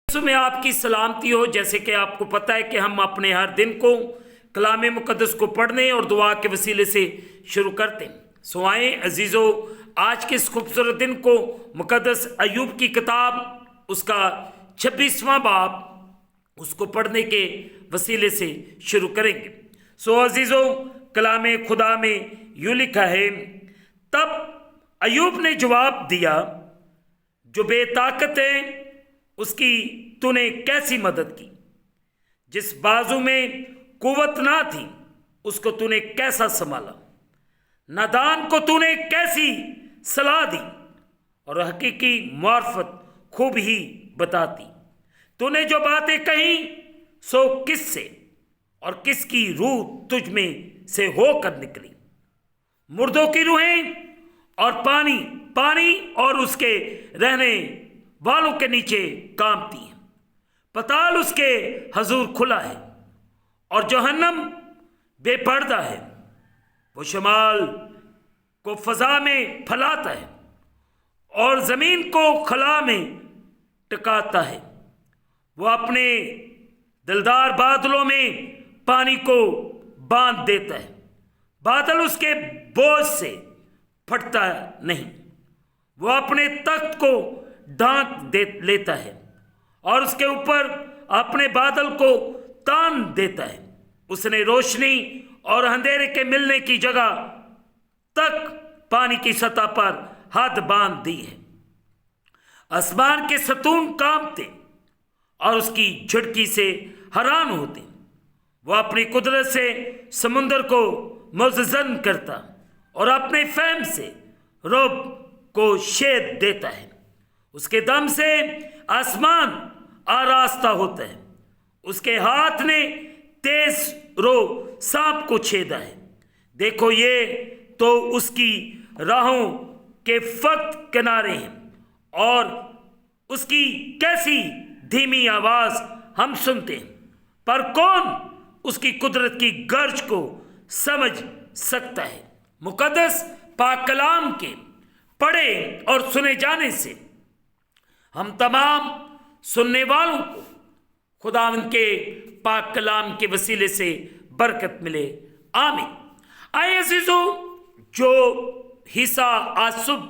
میں آپ کی سلامتی ہو۔ جیسے کہ آپ کو پتہ ہے کہ ہم اپنے ہر دن کو کلام مقدس کو پڑھنے اور دعا کے وسیلے سے شروع کرتے ہیں۔ سو آئیں عزیزو، آج کے اس خوبصورت دن کو مقدس ایوب کی کتاب اس کا 26واں باب اس کو پڑھنے کے وسیلے سے شروع کریں گے۔ سو عزیزو، کلام خدا میں یوں لکھا ہے، تب ایوب نے جواب دیا، جو بے طاقت ہے اس کی تو نے کیسی مدد کی؟ جس بازو میں قوت نہ تھی اس کو تو نے کیسا سنبھالا؟ نادان کو تو نے کیسی صلاح دی اور حقیقی معرفت خوب ہی بتاتی؟ تو نے جو باتیں کہیں سو کس سے اور کس کی روح تجھ میں سے ہو کر نکلی؟ مردوں کی روحیں اور پانی اور اس کے رہنے والوں کے نیچے کانپتی ہیں۔ پتال اس کے حضور کھلا ہے اور جہنم بے پردہ ہے۔ وہ شمال کو فضا میں پھیلاتا ہے اور زمین کو خلا میں ٹکاتا ہے۔ وہ اپنے دلدار بادلوں میں پانی کو باندھ دیتا ہے، بادل اس کے بوجھ سے پھٹتا نہیں۔ وہ اپنے تخت کو ڈھانک لیتا ہے اور اس کے اوپر اپنے بادل کو تان دیتا ہے۔ اس نے روشنی اور اندھیرے کے ملنے کی جگہ تک پانی کی سطح پر حد باندھ دی ہے۔ آسمان کے ستون کانپتے اور اس کی جھٹکی سے حیران ہوتے۔ وہ اپنی قدرت سے سمندر کو مزن کرتا اور اپنے فہم سے رعب کو شید دیتا ہے۔ اس کے دم سے آسمان آراستہ ہوتا ہے۔ اس کے ہاتھ نے تیز رو سانپ کو چھیدا ہے۔ دیکھو، یہ تو اس کی راہوں کے فقط کنارے ہیں اور اس کی کیسی دھیمی آواز ہم سنتے ہیں، پر کون اس کی قدرت کی گرج کو سمجھ سکتا ہے؟ مقدس پاک کلام کے پڑھے اور سنے جانے سے ہم تمام سننے والوں کو خداوند کے پاک کلام کے وسیلے سے برکت ملے، آمین۔ آئے عزیزو، جو حصہ آج صبح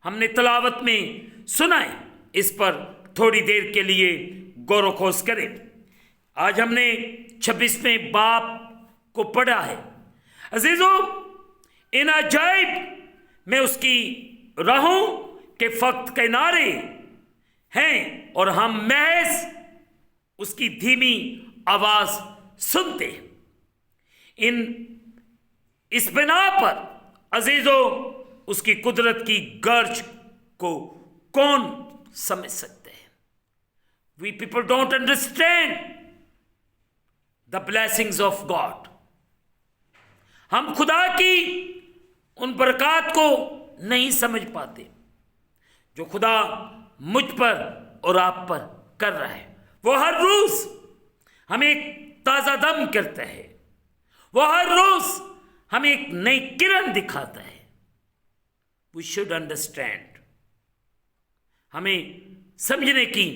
ہم نے تلاوت میں سنا ہے اس پر تھوڑی دیر کے لیے غور و خوض کریں۔ آج ہم نے 26ویں باب کو پڑھا ہے۔ عزیزو، ان عجائب میں اس کی راہوں کے فقط کنارے ہیں اور ہم محض اس کی دھیمی آواز سنتے ہیں۔ اس بنا پر عزیزو، اس کی قدرت کی گرج کو کون سمجھ سکتے ہیں؟ We people don't understand the blessings of God۔ ہم خدا کی ان برکات کو نہیں سمجھ پاتے جو خدا مجھ پر اور آپ پر کر رہا ہے۔ وہ ہر روز ہمیں تازہ دم کرتا ہے، وہ ہر روز ہمیں ایک نئی کرن دکھاتا ہے۔ We should understand، ہمیں سمجھنے کی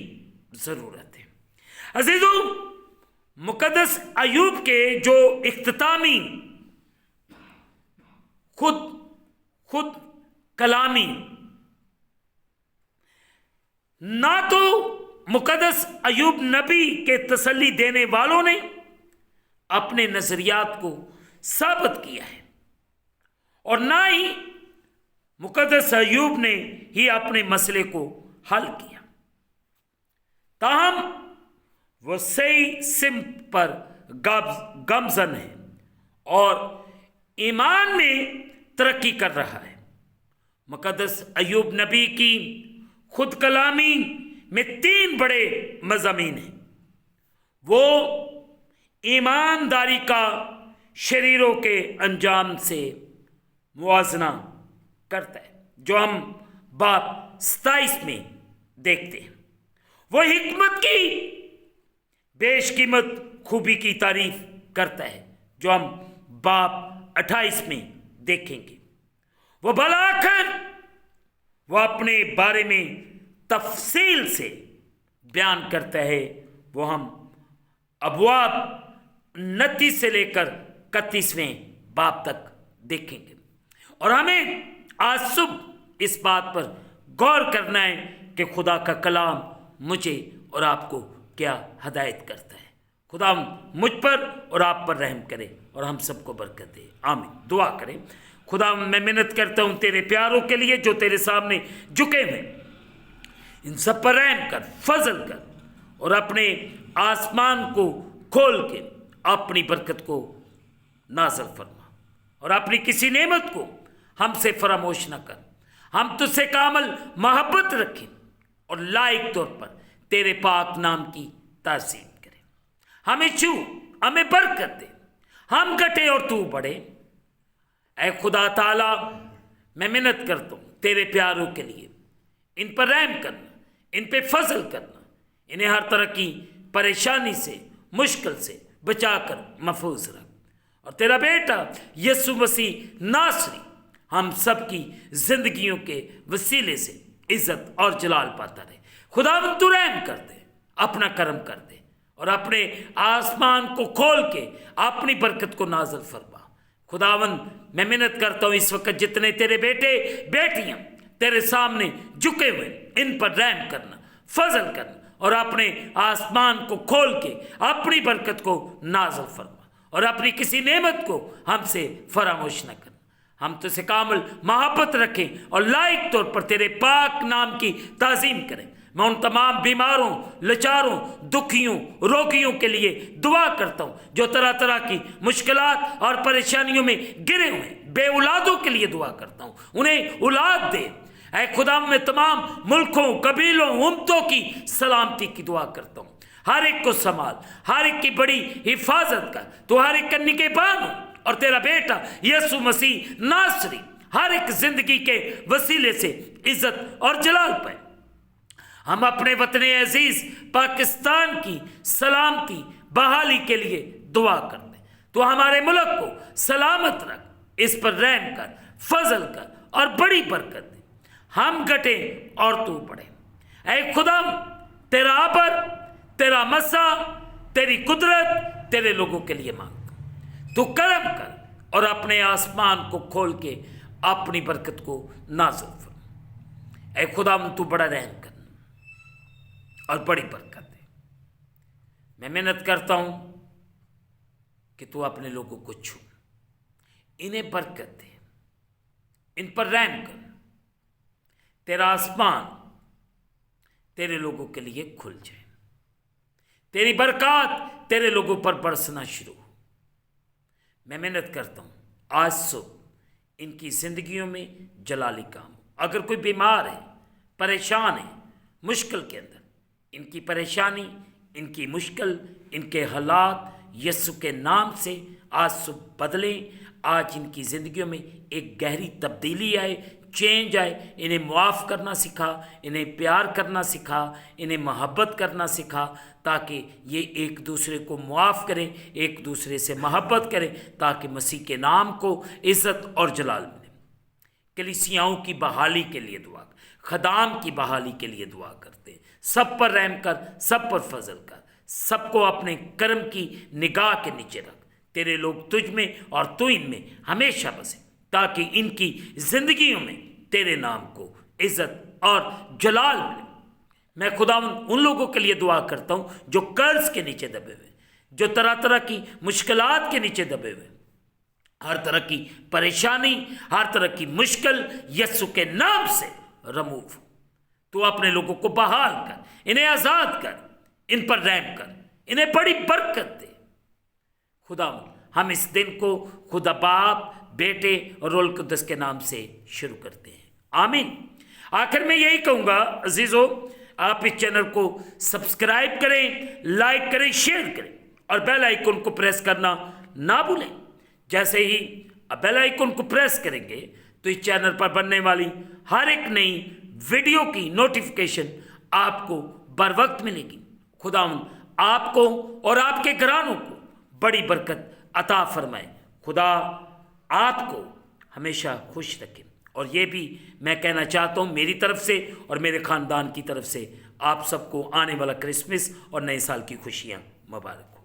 ضرورت ہے۔ عزیزو، مقدس ایوب کے جو اختتامی خود کلامی، نہ تو مقدس ایوب نبی کے تسلی دینے والوں نے اپنے نظریات کو ثابت کیا ہے اور نہ ہی مقدس ایوب نے ہی اپنے مسئلے کو حل کیا، تاہم وہ صحیح سمت پر گامزن ہے اور ایمان میں ترقی کر رہا ہے۔ مقدس ایوب نبی کی خود کلامی میں 3 بڑے مضامین ہیں۔ وہ ایمانداری کا شریروں کے انجام سے موازنہ کرتا ہے، جو ہم باب 27 میں دیکھتے ہیں۔ وہ حکمت کی بیش قیمت خوبی کی تعریف کرتا ہے، جو ہم باب 28 میں دیکھیں گے۔ وہ بلا کر وہ اپنے بارے میں تفصیل سے बयान करता है वो हम अबवाब 29 से लेकर 31वें बाब तक देखेंगे। और हमें आज सुबह इस बात पर गौर करना है कि खुदा का कलाम मुझे और आपको क्या हदायत करता है। खुदा मुझ पर और आप पर रहम करे और हम सबको बरकत दे। आमीन। दुआ करें। खुदा मैं मिन्नत करता हूँ तेरे प्यारों के लिए जो तेरे सामने झुके हुए, इन सब पर रहम कर, फजल कर और अपने आसमान को खोल के अपनी बरकत को नाज़िल फरमा और अपनी किसी नेमत को हमसे फरामोश न कर। हम तुझसे कामल मोहब्बत रखें और लायक तौर पर तेरे पाक नाम की ताज़ीम करें। हमें छू, हमें बरकत दे, हम घटे और तू बढ़े। ऐ खुदा ताला मैं मिन्नत करता हूँ तेरे प्यारों के लिए, इन पर रहम करना, इन पे फजल करना, इन्हें हर तरह की परेशानी से, मुश्किल से बचाकर महफूज रख। और तेरा बेटा यीशु मसीह नासरी हम सब की जिंदगियों के वसीले से इज्जत और जलाल पाता रहे। खुदा तू रहम कर दे, अपना करम कर दे और अपने आसमान को खोल के अपनी बरकत को नाज़िल फरमा। खुदावंद मैं मिन्नत करता हूँ इस वक्त जितने तेरे बेटे बेटियां तेरे सामने झुके हुए, इन पर रहम करना, फजल करना और अपने आसमान को खोल के अपनी बरकत को नाज़िल फरमा और अपनी किसी नेमत को हमसे फरामोश न करना। हम तुझसे कामल मोहब्बत रखें और लायक तौर पर तेरे पाक नाम की ताज़ीम करें। मैं उन तमाम बीमारों, लाचारों, दुखियों, रोगियों के लिए दुआ करता हूँ जो तरह तरह की मुश्किलात और परेशानियों में गिरे हुए, बेऔलादों के लिए दुआ करता हूँ, उन्हें औलाद दे। ऐ खुदा मैं तमाम मुल्कों, कबीलों, उम्मतों की सलामती की दुआ करता हूँ। हर एक को संभाल, हर एक की बड़ी हिफाजत कर। तो हर एक कन्नी के बानो और तेरा बेटा यीशु मसीह नासरी हर एक जिंदगी के वसीले से इज्जत और जलाल पाए। हम अपने वतन अजीज पाकिस्तान की सलामती बहाली के लिए दुआ करते। तो हमारे मुल्क को सलामत रख, इस पर रहम कर, फजल कर और बड़ी बरकत दे। हम घटे और तू बढ़े। ऐ खुदा तेरा आबर, तेरा मसा, तेरी कुदरत तेरे लोगों के लिए मांगता। तू करम कर और अपने आसमान को खोल के अपनी बरकत को नाज़िल फरमा। ऐ खुदा तू बड़ा रहम कर और बड़ी बरकत दे। मैं मिन्नत करता हूं कि तू अपने लोगों को छू, इन्हें बरकत दे, इन पर रहम कर। तेरा आसमान तेरे लोगों के लिए खुल जाए, तेरी बरकत तेरे लोगों पर बरसना शुरू हो। मैं मिन्नत करता हूं आज सुबह इनकी जिंदगियों में जलाली काम। अगर कोई बीमार है, परेशान है, मुश्किल के अंदर, इनकी परेशानी, इनकी मुश्किल, इनके हालात यीशु के नाम से आज सुबह बदलें। आज इनकी ज़िंदगियों में एक गहरी तब्दीली आए, चेंज आए। इन्हें मुआफ़ करना सिखा, इन्हें प्यार करना सिखा, इन्हें मोहब्बत करना सिखा, ताकि ये एक दूसरे को मुआफ़ करें, एक दूसरे से मोहब्बत करें, ताकि मसीह के नाम को इज़्ज़त और जलाल मिले। कलीसियाओं की बहाली के लिए दुआ, खदाम की बहाली के लिए दुआ करते हैं। सब पर रहम कर, सब पर फजल कर, सबको अपने कर्म की निगाह के नीचे रख। तेरे लोग तुझ में और तू इनमें हमेशा बसे, ताकि इनकी जिंदगियों में तेरे नाम को इज्जत और जलाल मिले। मैं खुदा उन लोगों के लिए दुआ करता हूँ जो कर्ज के नीचे दबे हुए, जो तरह तरह की मुश्किलात के नीचे दबे हुए, हर तरह की परेशानी, हर तरह की मुश्किल यीशु के नाम से रिमूव। तू अपने लोगों को बहाल कर, इन्हें आज़ाद कर, इन पर रहम कर, इन्हें बड़ी बरकत दे। खुदा हम इस दिन को खुदा बाप, बेटे और रोल कुद्दस के नाम से शुरू करते हैं। आमीन। आखिर में यही कहूँगा अजीज़ों, आप इस चैनल को सब्सक्राइब करें, लाइक करें, शेयर करें और बेल आइकन को प्रेस करना ना भूलें। जैसे ही बेल आइकन को प्रेस करेंगे तो इस चैनल पर बनने वाली हर एक नई वीडियो की नोटिफिकेशन आपको बर वक्त मिलेगी। खुदावंद आपको और आपके घरानों को बड़ी बरकत अता फरमाए। खुदा आपको हमेशा खुश रखे। और ये भी मैं कहना चाहता हूँ मेरी तरफ से और मेरे ख़ानदान की तरफ से آپ سب کو آنے والا کرسمس اور نئے سال کی خوشیاں مبارک ہوں۔